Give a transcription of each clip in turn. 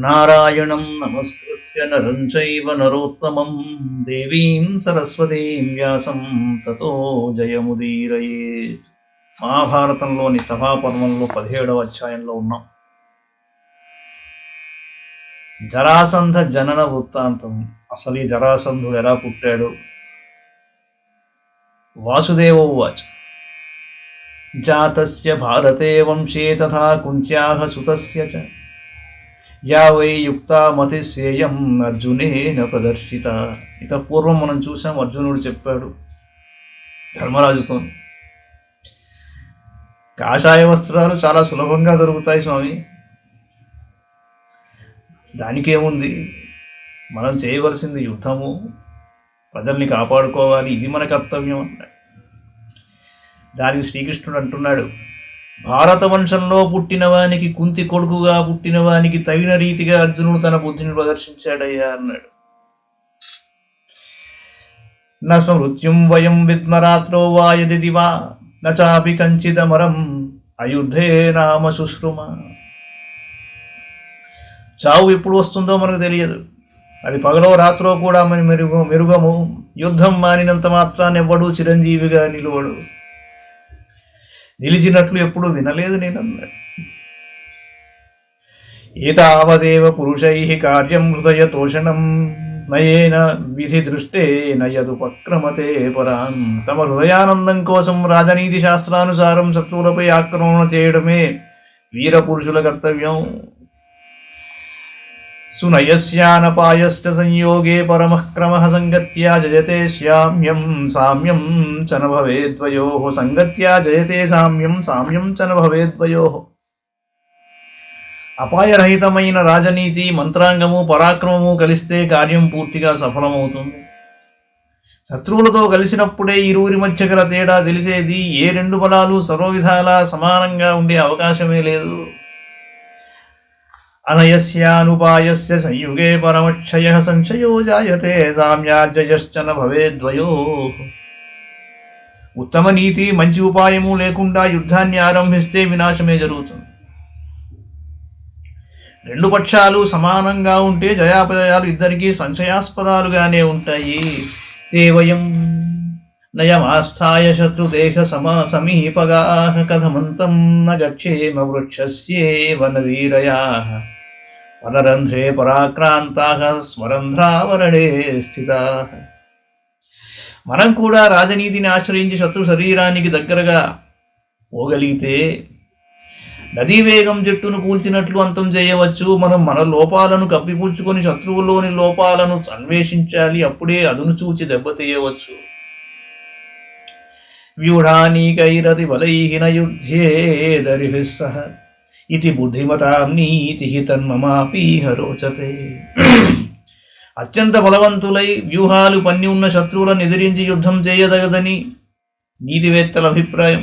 నారాయణం నమస్కృత్య నరం చైవ నరోత్తమం దేవీం సరస్వతీం వ్యాసం తతో జయముదీరయేత్. మహాభారతంలోని సభాపర్వంలో 17వ అధ్యాయంలో ఉన్నాం. జరాసంధ జనన వృత్తాంతం. అసలు ఈ జరాసంధుడు ఎలా పుట్టాడు? వాసుదేవ ఉవాచ జాతస్య భారతే వంశే తథా కుంత్యాః సుతస్య చ యా వై యుక్తా మతిశేయం అర్జునేన ప్రదర్శిత. ఇక పూర్వం మనం చూసాం, అర్జునుడు చెప్పాడు ధర్మరాజుతో, కాషాయ వస్త్రాలు చాలా సులభంగా దొరుకుతాయి స్వామి, దానికేముంది, మనం చేయవలసింది యుద్ధము, ప్రజల్ని కాపాడుకోవాలి, ఇది మన కర్తవ్యం అన్నాడు. దానికి శ్రీకృష్ణుడు అంటున్నాడు, భారత వంశంలో పుట్టిన వానికి, కుంతి కొడుకుగా పుట్టిన వానికి తగిన రీతిగా అర్జునుడు తన బుద్ధిని ప్రదర్శించాడయ్యా అన్నాడు. నస్మృత్యుం వయం విద్మరాత్రో వా యది దివా నచాపి కంచిదమరం అయుద్ధే నామ శుశ్రుమ. చావు ఎప్పుడు వస్తుందో మనకు తెలియదు, అది పగలో రాత్రో కూడా మన మెరుగము. యుద్ధం మానినంత మాత్రాన్ని ఎవ్వడూ చిరంజీవిగా నిలువడు, నిలిచినట్లు ఎప్పుడు వినలేదు నేనన్నాడు. ఏతావదేవ పురుషైః కార్యం హృదయ తోషణం నయేన విధి దృష్టేన యదుపక్రమతే పరాన్. తమ హృదయానందం కోసం రాజనీతి శాస్త్రానుసారం శత్రువులపై ఆక్రమణ చేయడమే వీర పురుషుల కర్తవ్యం. సునయస్యానపాయశ్చ సంయోగే పరమః క్రమః సంగత్యా జయతే సామ్యం సామ్యం చ న భవేద్వయోః. సంగత్యా జయతే సామ్యం సామ్యం చ న భవేద్వయోః. అపాయరహితమైన రాజనీతి, మంత్రాంగము, పరాక్రమము కలిస్తే కార్యం పూర్తిగా సఫలమవుతుంది. శత్రువులతో కలిసినప్పుడే ఇరువురి మధ్య గల తేడా తెలిసేది. ఏ రెండు బలాలు సర్వవిధాలా సమానంగా ఉండే అవకాశమే లేదు. అనయస్యానుపాయస్య సంయుగే పరమక్షయః సంశయో జాయతే సామ్యాజయశ్చ న భవేద్వయోః. ఉత్తమ నీతి, మంచి ఉపాయము లేకుండా యుద్ధాన్ని ఆరంభిస్తే వినాశమే జరుగుతుంది. రెండు పక్షాలు సమానంగా ఉంటే జయాపజయాలు ఇద్దరికీ సంశయాస్పదాలుగానే ఉంటాయి. దేవయం నయమాస్థాయ శత్రుదేహ సమీపగాః కథమంతం న గచ్చేమ వృక్షస్యేవ నదీరయాః పరరంధ్రే పరాక్రాంతాః స్వరంధ్రావరణే స్థితాః. మనం కూడా రాజనీతిని ఆశ్రయించి శత్రు శరీరానికి దగ్గరగా పోగలిగితే నదీ వేగం చెట్టును కూల్చినట్లు అంతం చేయవచ్చు. మనం మన లోపాలను కప్పిపుచ్చుకొని శత్రువులోని లోపాలను అన్వేషించాలి, అప్పుడే అదును చూచి దెబ్బతీయవచ్చు. వ్యూఢానీకైరతి బలైః న యుధ్యేదరిభిః సహ ఇతి బుద్ధిమతాం నీతిః తన్మమాపీహ రోచతే. అత్యంత బలవంతులై వ్యూహాలు పన్ని ఉన్న శత్రువులను ఎదిరించి యుద్ధం చేయదగదని నీతివేత్తల అభిప్రాయం.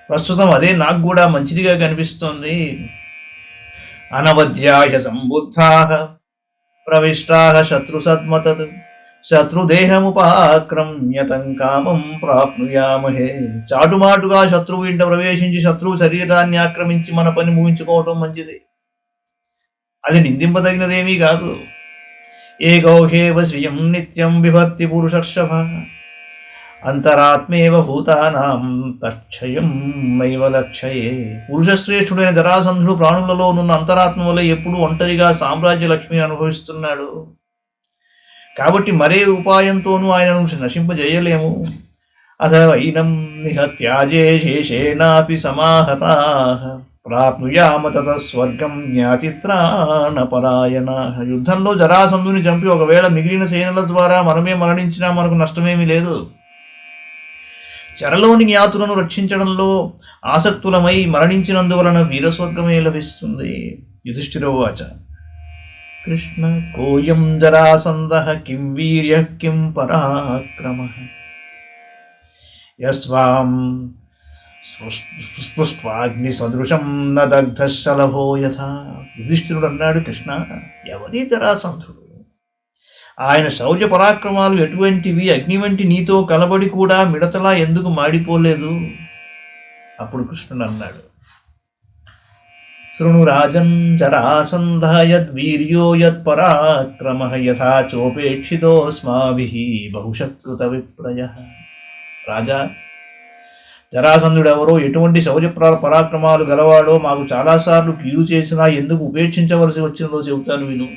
ప్రస్తుతం అదే నాకు కూడా మంచిదిగా కనిపిస్తోంది. అనవద్యాయ సంబుద్ధాః ప్రవిష్టాః శత్రుసద్మతత్ శత్రుదేహముపాక్రమ్యతం కామం ప్రాప్నుయామహే. చాటుమాటుగా శత్రువు ఇంట ప్రవేశించి శత్రువు శరీరాన్ని ఆక్రమించి మన పని ముగించుకోవటం మంచిది, అది నిందింపదగినదేమీ కాదు. ఏకౌహేవ శ్రియం నిత్యం బిభర్తి పురుషర్షభ అంతరాత్మేవ భూతానాం తక్షయం నైవ లక్షయే. పురుషశ్రేష్ఠుడైన జరాసంధుడు ప్రాణులలో నున్న అంతరాత్మ వల్ల ఎప్పుడూ ఒంటరిగా సామ్రాజ్య లక్ష్మిని అనుభవిస్తున్నాడు. కాబట్టి మరే ఉపాయంతోనూ ఆయనను నశింపజేయలేము. అథవైనం నిహత్యాజే శేషేనాపి సమాహతాః ప్రాప్నుయామ తతః స్వర్గం జ్ఞాతిత్రాణపరాయణాః. యుద్ధంలో జరాసంధుని చంపి ఒకవేళ మిగిలిన సేనల ద్వారా మనమే మరణించినా మనకు నష్టమేమీ లేదు. చెరలోని జ్ఞాతులను రక్షించడంలో ఆసక్తులమై మరణించినందువలన వీరస్వర్గమే లభిస్తుంది. యుధిష్ఠిరోవాచ కృష్ణ కోయం జరాసంధః కిం వీర్యః కిం పరాక్రమః యస్వాం స్పృష్ట్వాగ్ని సదృశం న దగ్ధశలభో యథా. యుధిష్ఠిరుడు అన్నాడు, కృష్ణ, ఎవరి జరాసంధుడు? ఆయన శౌర్య పరాక్రమాలు ఎటువంటివి? అగ్ని వంటి నీతో కలబడి కూడా మిడతలా ఎందుకు మాడిపోలేదు? అప్పుడు కృష్ణుడు అన్నాడు, శృణు రాజన్ జరాసంధ యద్వీర్యో యత్పరాక్రమః యథా చోపేక్షితోస్మాభిః బహుశకృత విప్రయః. రాజా, జరాసంధుడెవరో, ఎటువంటి శౌర్య పరాక్రమాలు గలవాడో, మాకు చాలాసార్లు కీడు చేసినా ఎందుకు ఉపేక్షించవలసి వచ్చినదో చెబుతాను విను.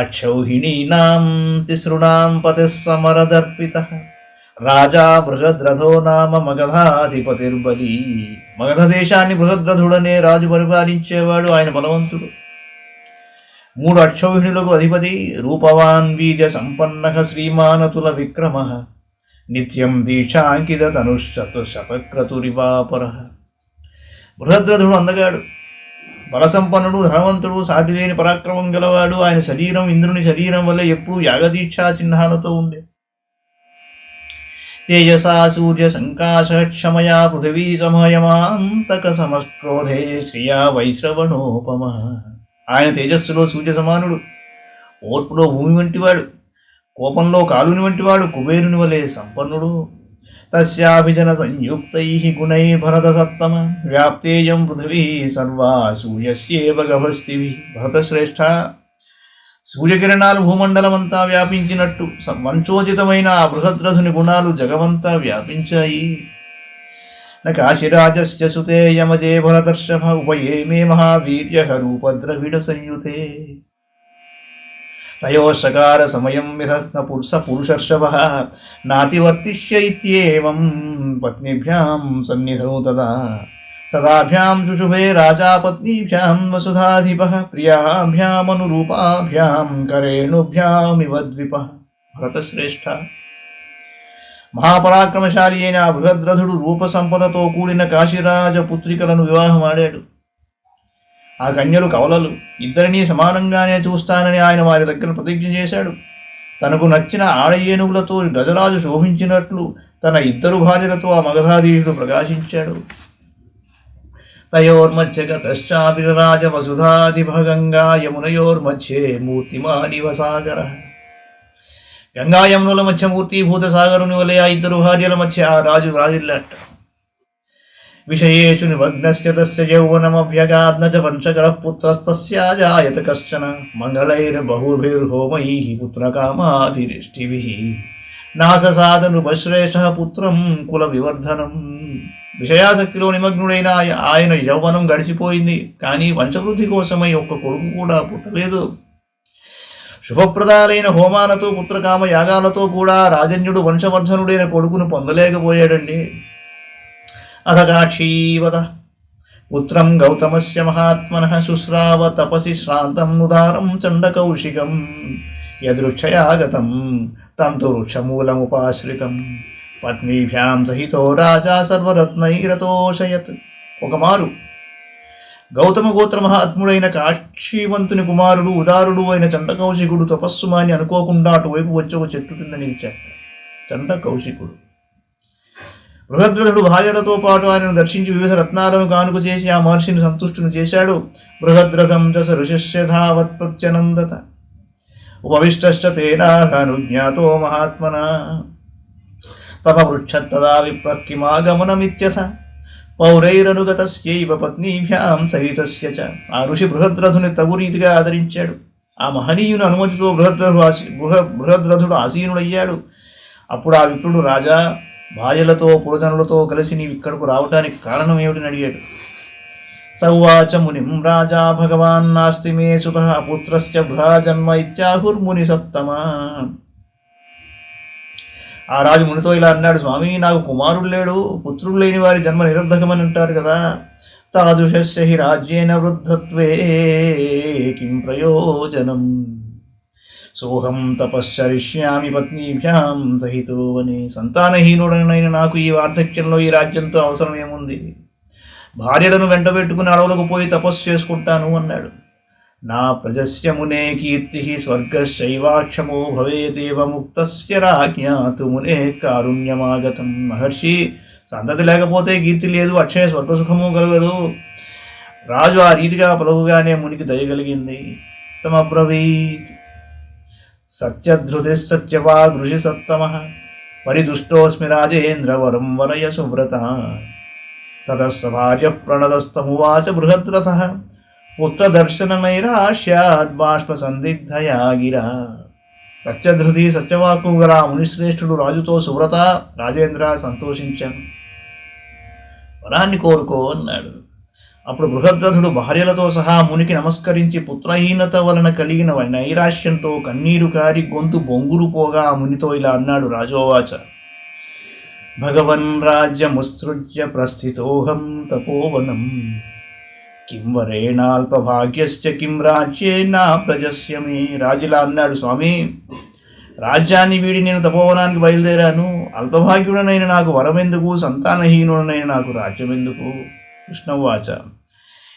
అక్షౌహిణీనాం తిసృణాం పతిః సమరదర్పితః రాజా బృహద్రథో నామ మగధాధిపతిర్బలి. మగధ దేశాన్ని బృహద్రథుడనే రాజు పరిపాలించేవాడు, ఆయన బలవంతుడు. 3 అక్షౌహిణులకు అధిపతి. రూపవాన్ బీజ సంపన్నః శ్రీమానతుల విక్రమః నిత్యం దీక్షాంకిత శతక్రతురివాపరః. బృహద్రథుడు అందగాడు, బలసంపన్నుడు, ధనవంతుడు, సాటిలేని పరాక్రమం గలవాడు. ఆయన శరీరం ఇంద్రుని శరీరం వల్ల ఎప్పుడూ యాగదీక్షా చిహ్నాలతో ఉండే. తేజసా సూర్య సంకాశ క్షమయా పృథివీ సమయమాంతక సమక్రోధే శ్రియా వైశ్రవణోపమ. ఆయన తేజస్సులో సూర్య సమానుడు, ఓర్పులో భూమి వంటివాడు, కోపంలో కాలుని వంటివాడు, కుబేరుని వలె సంపన్నుడు. తస్యాభిజన సంయుక్తై గుణై భరత సత్తమ వ్యాప్తేయం పృథివీ సర్వా సూర్యస్యేవ గభస్తివి. భరతశ్రేష్ఠ, సూర్యకిరణాలు భూమండలమంతా వ్యాపించినట్టు వంచోచితమైన ఆ బృహద్రథుని గుణాలు జగమంతా వ్యాపించాయి. కాశీరాజస్య సుతే యమజే భరతర్షభ ఉపయేమే మహావీర్య రూపద్రవిడ సంయుతే. తయోషకార సమయం విధస్న పురుషర్షభ నాతివర్తిష్య ఇత్యేవం పత్నిభ్యాం సన్నిధౌ తదా. సదాభ్యాం శుశుభే రాజా పత్నీభ్యాం వసుధాధిపః ప్రియాభ్యామనురూపాభ్యాం కరేణుభ్యామివ ద్విపః. భరతశ్రేష్ఠ, మహాపరాక్రమశాలి అయిన బృహద్రథుడు రూప సంపదతో కూడిన కాశీరాజ పుత్రికలను వివాహమాడాడు. ఆ కన్యలు కవలలు, ఇద్దరినీ సమానంగానే చూస్తానని ఆయన వారి దగ్గర ప్రతిజ్ఞ చేశాడు. తనకు నచ్చిన ఆడ ఏనుగులతో గజరాజు శోభించినట్లు తన 2 భార్యలతో ఆ మగధాధీశుడు ప్రకాశించాడు. తయోర్మధ్యగతశ్చావిరాజ వసుధాధిపగంగా యమునయోర్మధ్యే మూర్తిమానివ సాగర. గంగాయమునుల మధ్య మూర్తిభూత సాగరుని వలె ఆ 2 భార్యల మధ్య ఆ రాజు రాజిల్లాట. విషయేషు నిమగ్నస్య తస్య యౌవనమభ్యగాద్నచ పంచకరః పుత్రస్తస్యాజాయత కశ్చన మంగళైర్బహుభిర్హోమైః పుత్రకామాభిరిష్టిభిః నాససాద నృపశ్రేష్ఠః పుత్రం కుల వివర్ధనం. విషయాసక్తిలో నిమగ్నుడైన ఆయన యౌవనం గడిచిపోయింది, కానీ వంశవృద్ధి కోసమై ఒక్క కొడుకు కూడా పుట్టలేదు. శుభప్రదాలైన హోమాలతో పుత్రకామ యాగాలతో కూడా రాజన్యుడు వంశవర్ధనుడైన కొడుకును పొందలేకపోయాడండి. అథ కాక్షీవత పుత్రం గౌతమస్య మహాత్మనః శుశ్రావ తపసి శ్రాంతం ఉదారం చండకౌశికం యదృక్షయాగతం తం తు వృక్షమూలముపాశ్రితం పత్నీభ్యాం సహితో రాజా సర్వరత్నైరతోషయత్. ఒకమారు గౌతమ గోత్ర మహాత్ముడైన కాక్షీవంతుని కుమారుడు ఉదారుడు అయిన చండకౌశికుడు తపస్సుమాని అనుకోకుండా అటువైపు వచ్చి ఒక చెట్టు కింద నిలిచాడు. చండకౌశికుడు బృహద్రథుడు భార్యలతో పాటు ఆయనను దర్శించి వివిధ రత్నాలను కానుక చేసి ఆ మహర్షిని సంతుష్టుని చేశాడు. బృహద్రథం చ ఋషిష్యధావత్ ప్రత్యనందత ఉపవిష్టశ్చ తేనాథనుజ్ఞాతో మహాత్మనా పపవృక్షత్తదా విప్రకిమాగమనమిత్యథ పౌరైరనుగతస్యైవ పత్నీభ్యాం సహితస్య చ. ఆ ఋషి బృహద్రథుని తగు రీతిగా ఆదరించాడు. ఆ మహనీయుని అనుమతితో బృహద్రథుడు ఆసీనుడయ్యాడు. అప్పుడు ఆ విప్రుడు, రాజా, భార్యలతో పురజనులతో కలిసి నీవు ఇక్కడకు రావటానికి కారణం ఏమిటని అడిగాడు. సౌవాచ మునిం రాజా భగవాన్ నాస్తి మే సుతః పుత్రస్య బృహా జన్మ ఇత్యాహుర్ముని సత్తమా. ఆ రాజు మునితో ఇలా అన్నాడు, స్వామి, నాకు కుమారుడు లేడు, పుత్రుడు లేని వారి జన్మ నిరర్ధకమని అంటారు కదా. తాదృశస్య హి రాజ్యేన వృద్ధత్వే కిం ప్రయోజనం సోహం తపశ్చరిష్యామి పత్నీభ్యాం సహితో వనే. సంతానహీనుడనైన నాకు ఈ వార్ధక్యంలో ఈ రాజ్యంతో అవసరం ఏముంది? భార్యలను వెంట పెట్టుకుని అడవులకు పోయి తపస్సు చేసుకుంటాను అన్నాడు. నా ప్రజస్య మునే కీర్తి స్వర్గశైవాక్షమో భవేదేవ ముక్తస్య రాజ్ఞాతు మునే కారుణ్యమాగతం. మహర్షి, సంతతి లేకపోతే కీర్తి లేదు, అక్షయ స్వర్గసుఖము కలగదు. రాజు ఆ రీతిగా పలుకుగానే మునికి దయగలిగింది. తమబ్రవీత్ సత్యధృతి సత్యవాగ్ ఋషి సత్తమ పరిదుష్టోస్మి రాజేంద్ర వరం వరయ సువ్రత. తతస్స భార్య ప్రణదస్తమువాచ బృహద్రథః పుత్రదర్శననైరాశ్యాద్ బాష్ప సందిగ్ధయా గిరా. సత్యధృతి సత్యవాకు గల మునిశ్రేష్ఠుడు రాజుతో సువ్రత, రాజేంద్ర సంతోషించాను, వరాన్ని కోరుకో అన్నాడు. అప్పుడు బృహద్రథుడు భార్యలతో సహా మునికి నమస్కరించి పుత్రహీనత వలన కలిగిన నైరాశ్యంతో కన్నీరు కారి గొంతు బొంగురు పోగా ఆ మునితో ఇలా అన్నాడు. రాజోవాచ: భగవన్ రాజ్యముత్సృజ్య ప్రస్థితోహం తపోవనం కిం వరేణాల్పభాగ్యశ్చ కిం రాజ్యేనా ప్రజస్య మే. రాజులా అన్నాడు, స్వామి, రాజ్యాన్ని వీడి నేను తపోవనానికి బయలుదేరాను. అల్పభాగ్యుడనైన నాకు వరమెందుకు, సంతానహీనుడనైన నాకు రాజ్యమెందుకు. కృష్ణవాచ: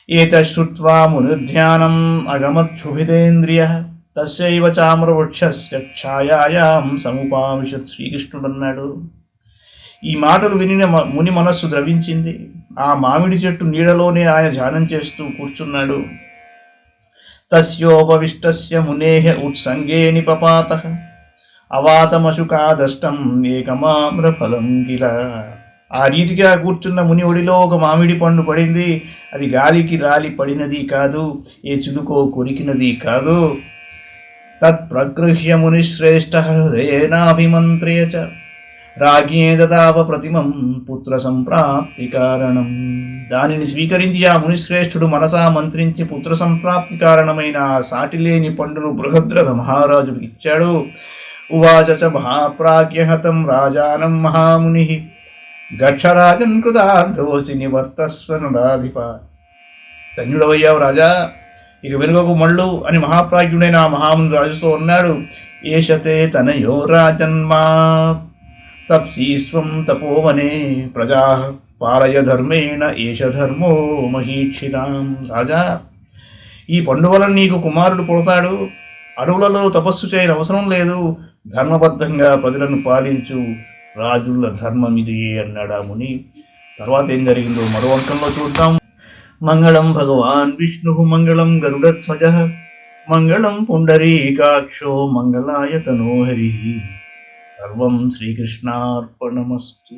ఏతశ్రుత్వా మునిర్ధ్యానం అగమత్క్షుభితేంద్రియః తస్యైవ చామ్రవృక్షస్య ఛాయాయాం సముపావిశత్. శ్రీకృష్ణుడు అన్నాడు. ఈ మాటలు వినిన ముని మనస్సు ద్రవించింది. ఆ మామిడి చెట్టు నీడలోనే ఆయన ధ్యానం చేస్తూ కూర్చున్నాడు. తస్యోపవిష్టస్య మునేః ఉత్సంగే నిపపాతః అవాతమశుకాదష్టం ఏకమామ్రఫలం కిల. ఆ రీతిగా కూర్చున్న ముని ఒడిలో ఒక మామిడి పండు పడింది. అది గాలికి రాలి పడినది కాదు, ఏ చిలుకో కొరికినది కాదు. తత్ప్రగృహ్య మునిశ్రేష్ఠ హృదయేనాభిమంత్ర్య చ రాజ్ఞే దదావ ప్రతిమం పుత్ర సంప్రాప్తి కారణం. దానిని స్వీకరించి ఆ మునిశ్రేష్ఠుడు మనసా మంత్రించి పుత్ర సంప్రాప్తి కారణమైన ఆ సాటిలేని పండును బృహద్రథ మహారాజుకు ఇచ్చాడు. ఉవాచ చ మహాప్రాజ్ఞహతం రాజానం మహాముని గక్షరాజన్ కృతార్థోసి నివర్తస్వ నరాధిప. ధన్యుడవయ్యావు రాజా, ఇక వెనుకకు మళ్ళు అని మహాప్రాజ్ఞుడైన ఆ మహాముని రాజుతో అన్నాడు. ఏషతే తనయో రాజన్మా తప్సీస్వం తపోవనే ప్రజా పాలయ ధర్మేణ ఏష ధర్మో మహీక్షితాం. రాజా, ఈ పండు వలన నీకు కుమారుడు పుడతాడు. అడవులలో తపస్సు చేయని అవసరం లేదు. ధర్మబద్ధంగా ప్రజలను పాలించు. రాజుల ధర్మం ఇది అన్నాడు ఆ ముని. తర్వాత ఏం జరిగిందో మరో అంకంలో చూద్దాం. మంగళం భగవాన్ విష్ణు మంగళం గరుడధ్వజ మంగళం పుండరీకాక్షో మంగళాయ తనోహరి. సర్వం శ్రీకృష్ణార్పణమస్తు.